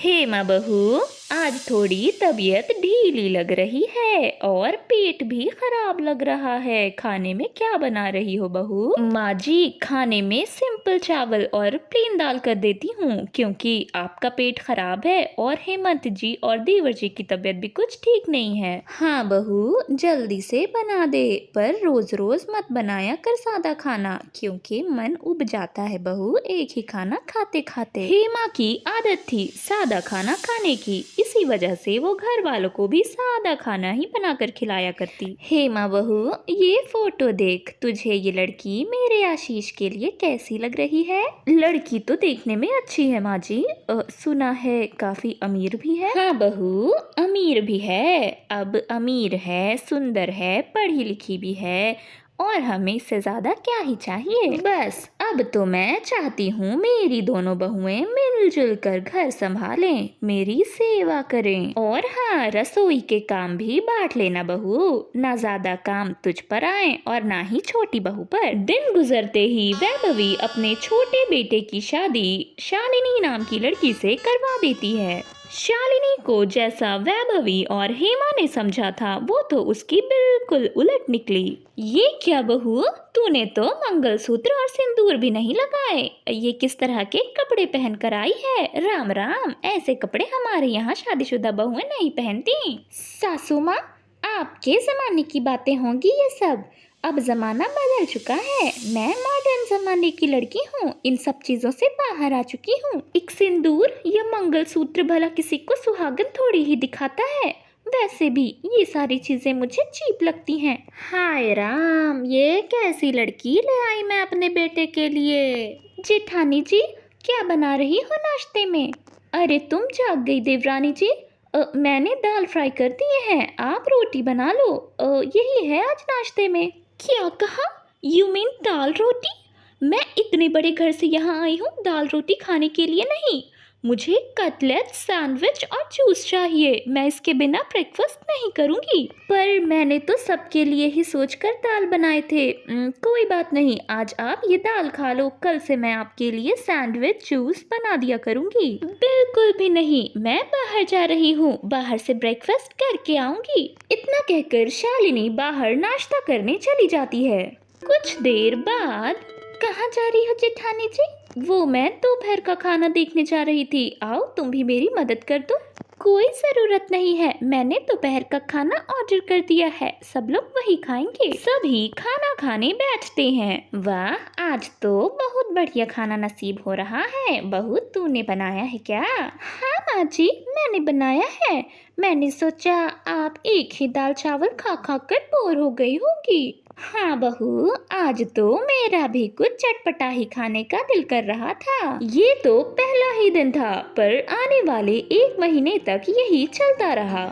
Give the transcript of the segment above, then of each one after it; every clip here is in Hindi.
हेमा बहू, आज थोड़ी तबीयत ढीली लग रही है और पेट भी खराब लग रहा है। खाने में क्या बना रही हो बहू? माँ जी, खाने में सिंपल चावल और प्लेन दाल कर देती हूँ क्योंकि आपका पेट खराब है और हेमंत जी और देवर जी की तबीयत भी कुछ ठीक नहीं है। हाँ बहू, जल्दी से बना दे, पर रोज रोज मत बनाया कर सादा खाना क्योंकि मन उब जाता है बहू एक ही खाना खाते खाते। हेमा की आदत थी सादा खाना खाने की, इसी वजह से वो घर वालों को भी सादा खाना ही बनाकर खिलाया करती। हेमा बहू, ये फोटो देख, तुझे ये लड़की मेरे आशीष के लिए कैसी लग रही है? लड़की तो देखने में अच्छी है माँ जी, सुना है काफी अमीर भी है। हाँ बहू, अमीर भी है। अब अमीर है, सुंदर है, पढ़ी लिखी भी है, और हमें इससे ज्यादा क्या ही चाहिए। बस अब तो मैं चाहती हूँ मेरी दोनों बहुएं मिलजुल कर घर संभालें, मेरी सेवा करें, और हाँ, रसोई के काम भी बांट लेना बहू, ना ज्यादा काम तुझ पर आए और ना ही छोटी बहू पर। दिन गुजरते ही वैभवी अपने छोटे बेटे की शादी शालिनी नाम की लड़की से करवा देती है। शालिनी को जैसा वैभवी और हेमा ने समझा था वो तो उसकी बिल्कुल उलट निकली। ये क्या बहू, तूने तो मंगलसूत्र और सिंदूर भी नहीं लगाए, ये किस तरह के कपड़े पहन कर आई है? राम राम, ऐसे कपड़े हमारे यहाँ शादीशुदा बहुएं नहीं पहनती। सासू माँ, आपके जमाने की बातें होंगी ये सब, अब जमाना बदल चुका है। मैं मॉडर्न जमाने की लड़की हूँ, इन सब चीजों से बाहर आ चुकी हूँ। एक सिंदूर या मंगलसूत्र भला किसी को सुहागन थोड़ी ही दिखाता है, वैसे भी ये सारी चीजें मुझे चीप लगती हैं। हाय राम, ये कैसी लड़की ले आई मैं अपने बेटे के लिए। जेठानी जी, क्या बना रही हो नाश्ते में? अरे तुम जाग गई देवरानी जी, मैंने दाल फ्राई कर दिए हैं, आप रोटी बना लो, यही है आज नाश्ते में। क्या कहा? यू मीन दाल रोटी? मैं इतने बड़े घर से यहाँ आई हूँ दाल रोटी खाने के लिए नहीं, मुझे कटलेट, सैंडविच और जूस चाहिए, मैं इसके बिना ब्रेकफास्ट नहीं करूँगी। पर मैंने तो सबके लिए ही सोचकर दाल बनाए थे। कोई बात नहीं, आज आप ये दाल खा लो, कल से मैं आपके लिए सैंडविच, जूस बना दिया करूँगी। बिल्कुल भी नहीं, मैं बाहर जा रही हूँ, बाहर से ब्रेकफास्ट करके आऊँगी। इतना कहकर शालिनी बाहर नाश्ता करने चली जाती है। कुछ देर बाद, कहाँ जा रही हो जेठानी जी? वो मैं दोपहर का खाना देखने जा रही थी, आओ तुम भी मेरी मदद कर दो। कोई जरूरत नहीं है, मैंने दोपहर का खाना ऑर्डर कर दिया है, सब लोग वही खाएंगे। सभी खाना खाने बैठते हैं। वाह, आज तो बहुत बढ़िया खाना नसीब हो रहा है। बहू, तूने बनाया है क्या? हाँ माँ जी, मैंने बनाया है। मैंने सोचा आप एक ही दाल चावल खा खा कर बोर हो गई होगी। हाँ बहू, आज तो मेरा भी कुछ चटपटा ही खाने का दिल कर रहा था। ये तो पहला ही दिन था, पर आने वाले 1 महीने तक यही चलता रहा।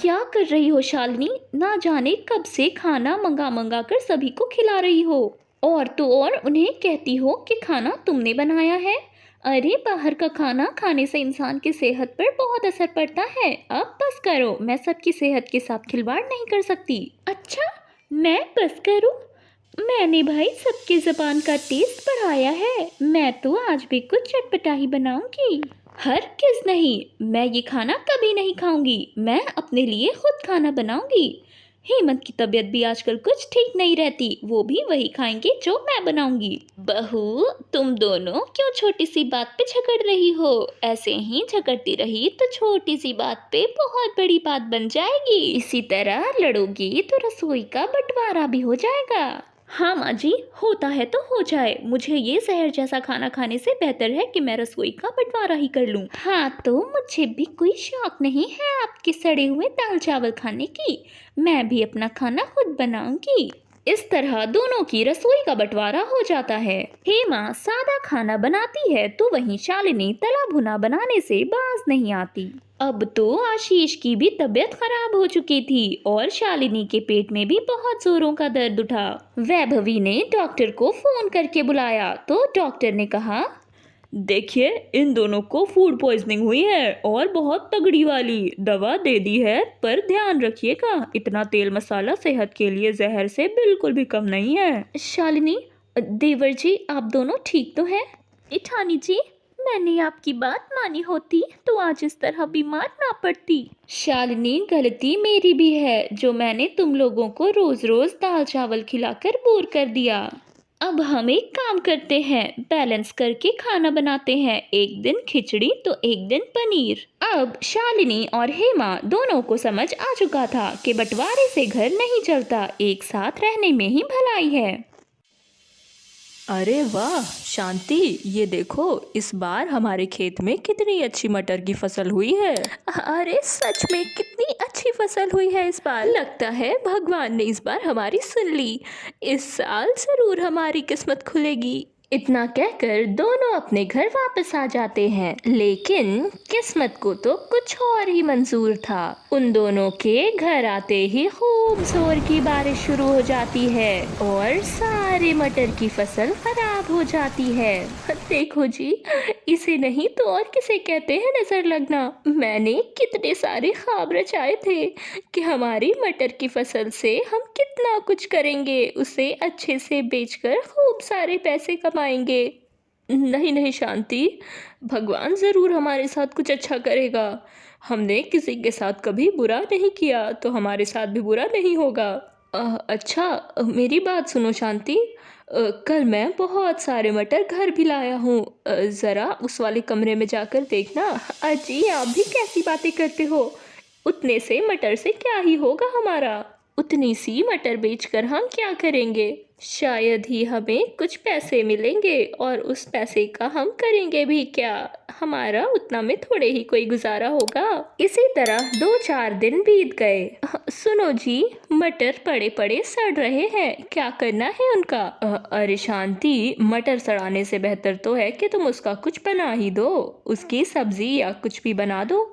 क्या कर रही हो शालिनी? ना जाने कब से खाना मंगा मंगा कर सभी को खिला रही हो, और तो और उन्हें कहती हो कि खाना तुमने बनाया है। अरे बाहर का खाना खाने से इंसान की सेहत पर बहुत असर पड़ता है। अब बस करो, मैं सबकी सेहत के साथ खिलवाड़ नहीं कर सकती। अच्छा, मैं बस करूं? मैंने भाई सबकी ज़बान का टेस्ट बढ़ाया है, मैं तो आज भी कुछ चटपटा ही बनाऊंगी। हरगिज़ नहीं, मैं ये खाना कभी नहीं खाऊंगी, मैं अपने लिए खुद खाना बनाऊंगी। हेमंत की तबीयत भी आजकल कुछ ठीक नहीं रहती, वो भी वही खाएंगे जो मैं बनाऊंगी। बहू, तुम दोनों क्यों छोटी सी बात पे झगड़ रही हो? ऐसे ही झगड़ती रही तो छोटी सी बात पे बहुत बड़ी बात बन जाएगी। इसी तरह लड़ोगी तो रसोई का बंटवारा भी हो जाएगा। हाँ माँ जी, होता है तो हो जाए, मुझे ये जहर जैसा खाना खाने से बेहतर है कि मैं रसोई का बंटवारा ही कर लूँ। हाँ, तो मुझे भी कोई शौक नहीं है आपके सड़े हुए दाल चावल खाने की, मैं भी अपना खाना खुद बनाऊंगी। इस तरह दोनों की रसोई का बंटवारा हो जाता है। हेमा सादा खाना बनाती है तो वहीं शालिनी तला भुना बनाने से बाज नहीं आती। अब तो आशीष की भी तबीयत खराब हो चुकी थी और शालिनी के पेट में भी बहुत जोरों का दर्द उठा। वैभवी ने डॉक्टर को फोन करके बुलाया तो डॉक्टर ने कहा, देखिए, इन दोनों को फूड पॉइजनिंग हुई है और बहुत तगड़ी वाली। दवा दे दी है, पर ध्यान रखिएगा, इतना तेल मसाला सेहत के लिए जहर से बिल्कुल भी कम नहीं है। शालिनी, देवर जी, आप दोनों ठीक तो हैं? जेठानी जी, मैंने आपकी बात मानी होती तो आज इस तरह बीमार ना पड़ती। शालिनी, गलती मेरी भी है जो मैंने तुम लोगों को रोज रोज दाल चावल खिलाकर बोर कर दिया। अब हम एक काम करते हैं, बैलेंस करके खाना बनाते हैं, एक दिन खिचड़ी तो एक दिन पनीर। अब शालिनी और हेमा दोनों को समझ आ चुका था कि बंटवारे से घर नहीं चलता, एक साथ रहने में ही भलाई है। अरे वाह शांति, ये देखो इस बार हमारे खेत में कितनी अच्छी मटर की फसल हुई है। अरे सच में कितनी अच्छी फसल हुई है इस बार। लगता है भगवान ने इस बार हमारी सुन ली। इस साल जरूर हमारी किस्मत खुलेगी। इतना कहकर दोनों अपने घर वापस आ जाते हैं, लेकिन किस्मत को तो कुछ और ही मंजूर था। उन दोनों के घर आते ही खूब जोर की बारिश शुरू हो जाती है और सारे मटर की फसल खराब हो जाती है। देखो जी, इसे नहीं तो और किसे कहते हैं नजर लगना। मैंने कितने सारे ख्वाब रचाए थे कि हमारी मटर की फसल से हम कितना कुछ करेंगे, उसे अच्छे से बेचकर खूब सारे पैसे कमाएंगे। नहीं नहीं शांति, भगवान जरूर हमारे साथ कुछ अच्छा करेगा। हमने किसी के साथ कभी बुरा नहीं किया तो हमारे साथ भी बुरा नहीं होगा। अच्छा, मेरी बात सुनो शांति, कल मैं बहुत सारे मटर घर भी लाया हूँ, ज़रा उस वाले कमरे में जाकर देखना। अजी, आप भी कैसी बातें करते हो? उतने से मटर से क्या ही होगा हमारा? उतनी सी मटर बेचकर हम क्या करेंगे? शायद ही हमें कुछ पैसे मिलेंगे और उस पैसे का हम करेंगे भी क्या? हमारा उतना में थोड़े ही कोई गुजारा होगा। इसी तरह 2-4 दिन बीत गए। सुनो जी, मटर पड़े पड़े सड़ रहे हैं, क्या करना है उनका? अरे शांति, मटर सड़ाने से बेहतर तो है कि तुम उसका कुछ बना ही दो, उसकी सब्जी या कुछ भी बना दो।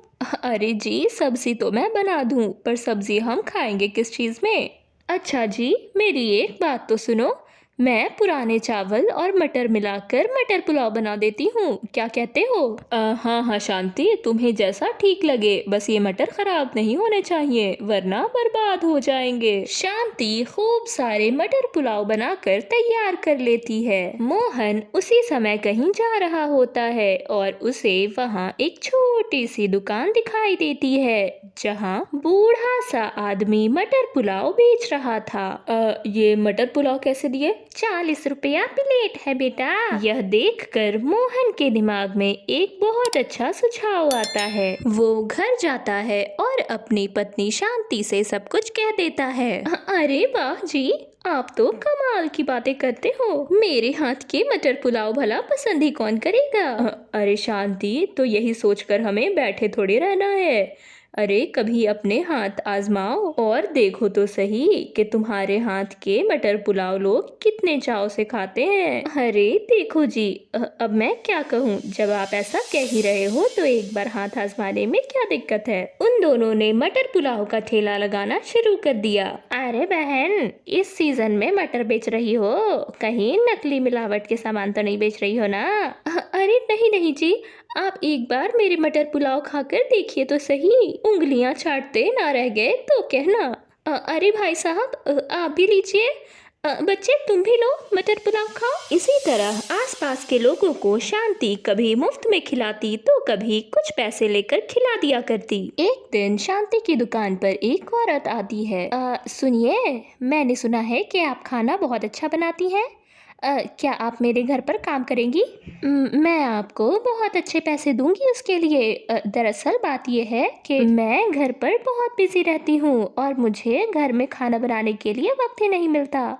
अरे जी, सब्जी तो मैं बना दूं, पर सब्जी हम खाएंगे किस चीज़ में? अच्छा जी, मेरी एक बात तो सुनो, मैं पुराने चावल और मटर मिलाकर मटर पुलाव बना देती हूँ, क्या कहते हो? हाँ हाँ शांति, तुम्हें जैसा ठीक लगे, बस ये मटर खराब नहीं होने चाहिए वरना बर्बाद हो जाएंगे। शांति खूब सारे मटर पुलाव बनाकर तैयार कर लेती है। मोहन उसी समय कहीं जा रहा होता है और उसे वहाँ एक छोटी सी दुकान दिखाई देती है जहाँ बूढ़ा सा आदमी मटर पुलाव बेच रहा था। ये मटर पुलाव कैसे दिए? 40 रुपया प्लेट है बेटा। यह देखकर मोहन के दिमाग में एक बहुत अच्छा सुझाव आता है। वो घर जाता है और अपनी पत्नी शांति से सब कुछ कह देता है। अरे वाह जी, आप तो कमाल की बातें करते हो। मेरे हाथ के मटर पुलाव भला पसंद ही कौन करेगा? अरे शांति, तो यही सोचकर हमें बैठे थोड़ी रहना है। अरे कभी अपने हाथ आजमाओ और देखो तो सही कि तुम्हारे हाथ के मटर पुलाव लोग कितने चाव से खाते हैं। अरे देखो जी, अब मैं क्या कहूँ, जब आप ऐसा कह ही रहे हो तो एक बार हाथ आजमाने में क्या दिक्कत है? उन दोनों ने मटर पुलाव का ठेला लगाना शुरू कर दिया। अरे बहन, इस सीजन में मटर बेच रही हो, कहीं नकली मिलावट के सामान तो नहीं बेच रही हो ना? अरे नहीं नहीं जी, आप एक बार मेरे मटर पुलाव खाकर देखिए तो सही, उंगलियां चाटते ना रह गए तो कहना। अरे भाई साहब, आप भी लीजिए। बच्चे तुम भी लो, मटर पुलाव खाओ। इसी तरह आसपास के लोगों को शांति कभी मुफ्त में खिलाती तो कभी कुछ पैसे लेकर खिला दिया करती। एक दिन शांति की दुकान पर एक औरत आती है। सुनिए, मैंने सुना है कि आप खाना बहुत अच्छा बनाती हैं। क्या आप मेरे घर पर काम करेंगी? मैं आपको बहुत अच्छे पैसे दूंगी उसके लिए। दरअसल बात यह है कि मैं घर पर बहुत बिजी रहती हूँ और मुझे घर में खाना बनाने के लिए वक्त ही नहीं मिलता।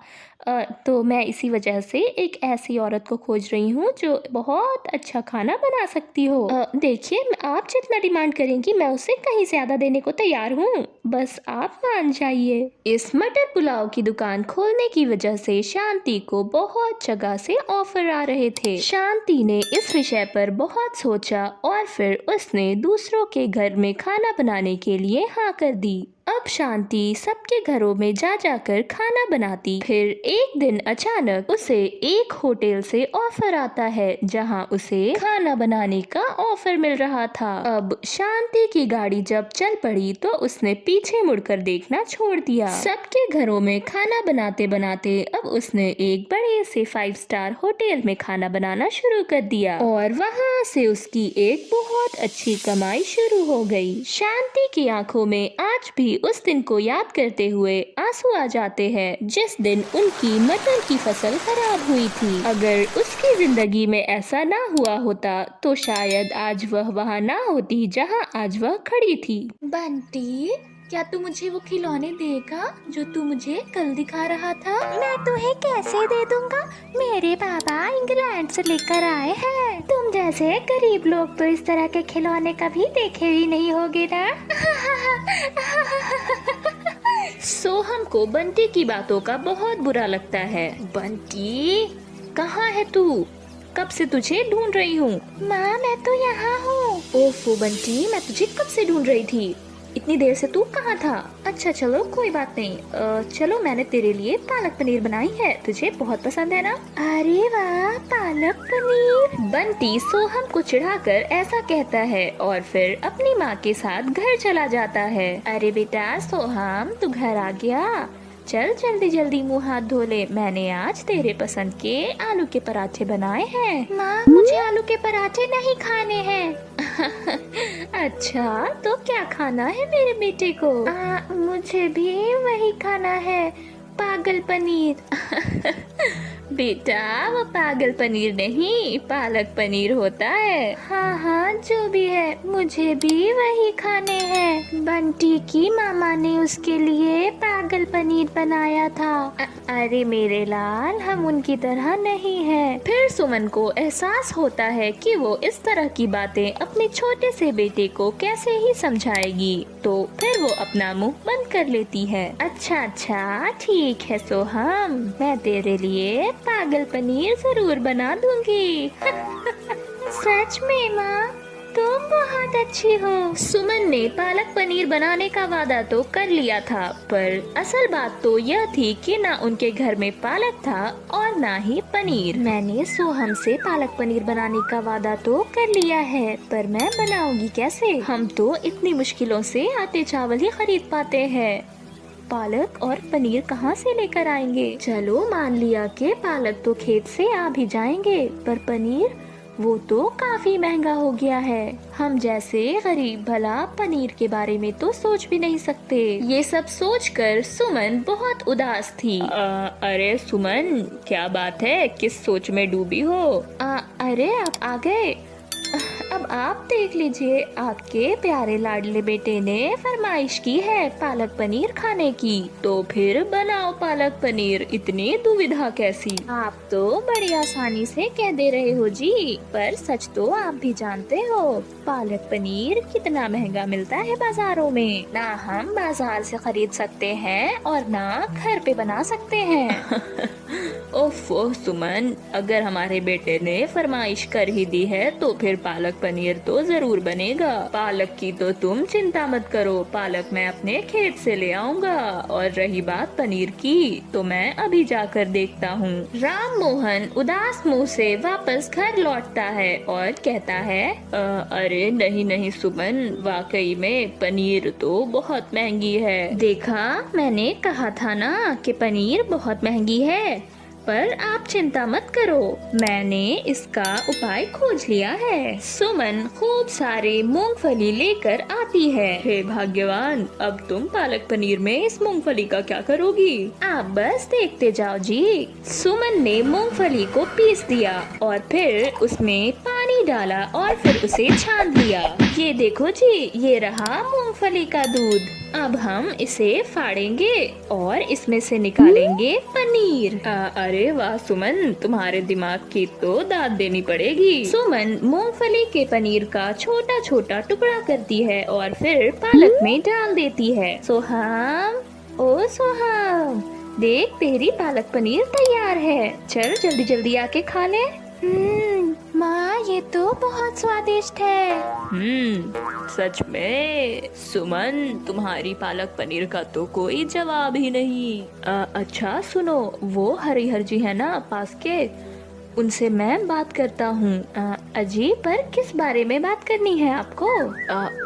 तो मैं इसी वजह से एक ऐसी औरत को खोज रही हूँ जो बहुत अच्छा खाना बना सकती हो। देखिए, आप जितना डिमांड करेंगी मैं उससे कहीं ज़्यादा देने को तैयार हूँ, बस आप मान जाइए। इस मटर पुलाव की दुकान खोलने की वजह से शांति को बहुत जगह से ऑफर आ रहे थे। शांति ने इस विषय पर बहुत सोचा और फिर उसने दूसरों के घर में खाना बनाने के लिए हाँ कर दी। अब शांति सबके घरों में जा जाकर खाना बनाती। फिर एक दिन अचानक उसे एक होटल से ऑफर आता है जहां उसे खाना बनाने का ऑफर मिल रहा था। अब शांति की गाड़ी जब चल पड़ी तो उसने पीछे मुड़कर देखना छोड़ दिया। सबके घरों में खाना बनाते बनाते अब उसने एक बड़े से 5 स्टार होटल में खाना बनाना शुरू कर दिया और वहाँ से उसकी एक बहुत अच्छी कमाई शुरू हो गई। शांति की आंखों में आज भी उस दिन को याद करते हुए आंसू आ जाते हैं जिस दिन उनकी मटर की फसल खराब हुई थी। अगर उसकी जिंदगी में ऐसा ना हुआ होता तो शायद आज वह वहाँ ना होती जहाँ आज वह खड़ी थी। बंटी, क्या तू मुझे वो खिलौने देगा जो तू मुझे कल दिखा रहा था? मैं तुम्हें कैसे दे दूंगा? मेरे पापा इंग्लैंड से लेकर आए हैं। तुम जैसे गरीब लोग तो इस तरह के खिलौने कभी देखे ही नहीं होगे ना। सोहम को बंटी की बातों का बहुत बुरा लगता है। बंटी, कहाँ है तू? कब से तुझे ढूंढ रही हूँ। माँ, मैं तो यहाँ हूँ। ओफो बंटी, मैं तुझे कब से ढूंढ रही थी। इतनी देर से तू कहाँ था? अच्छा चलो कोई बात नहीं। चलो मैंने तेरे लिए पालक पनीर बनाई है, तुझे बहुत पसंद है ना? अरे वाह, पालक पनीर। बंटी सोहम को चिढ़ाकर ऐसा कहता है और फिर अपनी माँ के साथ घर चला जाता है। अरे बेटा सोहम, तू घर आ गया? चल जल्दी जल्दी मुंह हाथ धो ले, मैंने आज तेरे पसंद के आलू के पराठे बनाए हैं। माँ, मुझे आलू के पराठे नहीं खाने हैं। अच्छा, तो क्या खाना है मेरे बेटे को? मुझे भी वही खाना है, पागल पनीर। बेटा, वो पागल पनीर नहीं, पालक पनीर होता है। हाँ हाँ, जो भी है, मुझे भी वही खाने हैं। बंटी की मामा ने उसके लिए पागल पनीर बनाया था। अरे मेरे लाल, हम उनकी तरह नहीं हैं। फिर सुमन को एहसास होता है कि वो इस तरह की बातें अपने छोटे से बेटे को कैसे ही समझाएगी, तो फिर वो अपना मुंह बंद कर लेती है। अच्छा अच्छा, ठीक है सोहम, मैं तेरे लिए पागल पनीर जरूर बना दूंगी। सच में माँ, तुम बहुत अच्छी हो। सुमन ने पालक पनीर बनाने का वादा तो कर लिया था, पर असल बात तो यह थी कि ना उनके घर में पालक था और ना ही पनीर। मैंने सोहम से पालक पनीर बनाने का वादा तो कर लिया है, पर मैं बनाऊंगी कैसे? हम तो इतनी मुश्किलों से आटे चावल ही खरीद पाते हैं, पालक और पनीर कहाँ से लेकर आएंगे? चलो मान लिया कि पालक तो खेत से आ भी जाएंगे, पर पनीर वो तो काफी महंगा हो गया है। हम जैसे गरीब भला पनीर के बारे में तो सोच भी नहीं सकते। ये सब सोचकर सुमन बहुत उदास थी। अरे सुमन, क्या बात है, किस सोच में डूबी हो? अरे आप आ गए। अब आप देख लीजिए, आपके प्यारे लाडले बेटे ने फरमाइश की है पालक पनीर खाने की। तो फिर बनाओ पालक पनीर, इतनी दुविधा कैसी? आप तो बड़ी आसानी से कह दे रहे हो जी, पर सच तो आप भी जानते हो पालक पनीर कितना महंगा मिलता है बाजारों में। ना हम बाजार से खरीद सकते हैं और ना घर पे बना सकते हैं। ओफो सुमन, अगर हमारे बेटे ने फरमाइश कर ही दी है तो फिर पालक पनीर तो जरूर बनेगा। पालक की तो तुम चिंता मत करो, पालक मैं अपने खेत से ले आऊंगा। और रही बात पनीर की, तो मैं अभी जाकर देखता हूँ। राम मोहन उदास मुंह से वापस घर लौटता है और कहता है, अरे नहीं नहीं सुमन, वाकई में पनीर तो बहुत महंगी है। देखा, मैंने कहा था ना कि पनीर बहुत महंगी है, पर आप चिंता मत करो, मैंने इसका उपाय खोज लिया है। सुमन खूब सारे मूंगफली लेकर आती है। हे भाग्यवान, अब तुम पालक पनीर में इस मूंगफली का क्या करोगी? आप बस देखते जाओ जी। सुमन ने मूंगफली को पीस दिया और फिर उसमें पानी डाला और फिर उसे छान लिया। ये देखो जी, ये रहा मूंगफली का दूध। अब हम इसे फाड़ेंगे और इसमें से निकालेंगे पनीर। अरे वाह सुमन, तुम्हारे दिमाग की तो दाद देनी पड़ेगी। सुमन मूंगफली के पनीर का छोटा छोटा टुकड़ा करती है और फिर पालक में डाल देती है। सोहम, ओ सोहम, देख तेरी पालक पनीर तैयार है, चल जल्दी जल्दी आके खा ले। माँ, ये तो बहुत स्वादिष्ट है। सच में सुमन, तुम्हारी पालक पनीर का तो कोई जवाब ही नहीं। अच्छा सुनो, वो हरिहर जी है ना पास के, उनसे मैं बात करता हूँ। अजी, पर किस बारे में बात करनी है आपको?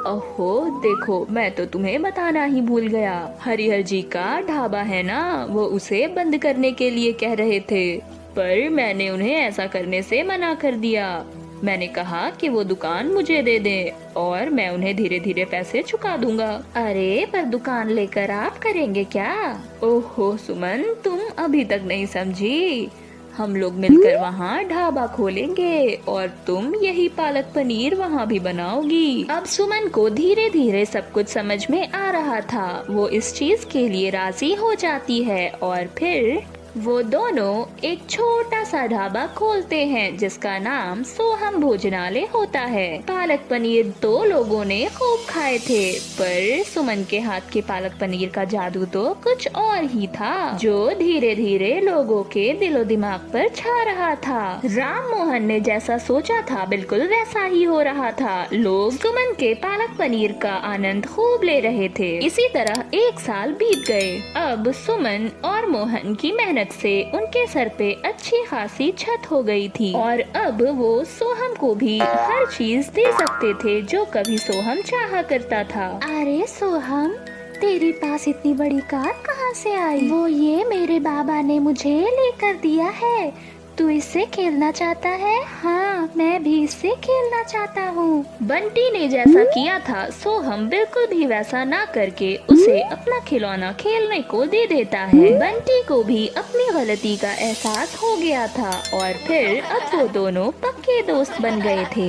ओहो देखो, मैं तो तुम्हें बताना ही भूल गया। हरिहर जी का ढाबा है ना, वो उसे बंद करने के लिए कह रहे थे, पर मैंने उन्हें ऐसा करने से मना कर दिया। मैंने कहा कि वो दुकान मुझे दे दें और मैं उन्हें धीरे धीरे पैसे चुका दूंगा। अरे पर दुकान लेकर आप करेंगे क्या? ओहो सुमन, तुम अभी तक नहीं समझी। हम लोग मिलकर वहाँ ढाबा खोलेंगे और तुम यही पालक पनीर वहाँ भी बनाओगी। अब सुमन को धीरे धीरे सब कुछ समझ में आ रहा था। वो इस चीज के लिए राजी हो जाती है और फिर वो दोनों एक छोटा सा ढाबा खोलते हैं जिसका नाम सोहम भोजनालय होता है। पालक पनीर तो लोगों ने खूब खाए थे, पर सुमन के हाथ के पालक पनीर का जादू तो कुछ और ही था, जो धीरे धीरे लोगों के दिलो दिमाग पर छा रहा था। राम मोहन ने जैसा सोचा था बिल्कुल वैसा ही हो रहा था। लोग सुमन के पालक पनीर का आनंद खूब ले रहे थे। इसी तरह 1 साल बीत गए। अब सुमन और मोहन की मेहनत से उनके सर पे अच्छी खासी छत हो गई थी और अब वो सोहम को भी हर चीज दे सकते थे जो कभी सोहम चाहा करता था। अरे सोहम, तेरे पास इतनी बड़ी कार कहाँ से आई? वो ये मेरे बाबा ने मुझे लेकर दिया है। तू इससे खेलना चाहता है? हाँ, मैं भी इससे खेलना चाहता हूँ। बंटी ने जैसा किया था सोहम बिल्कुल भी वैसा ना करके उसे अपना खिलौना खेलने को दे देता है। बंटी को भी अपनी गलती का एहसास हो गया था और फिर अब वो दोनों पक्के दोस्त बन गए थे।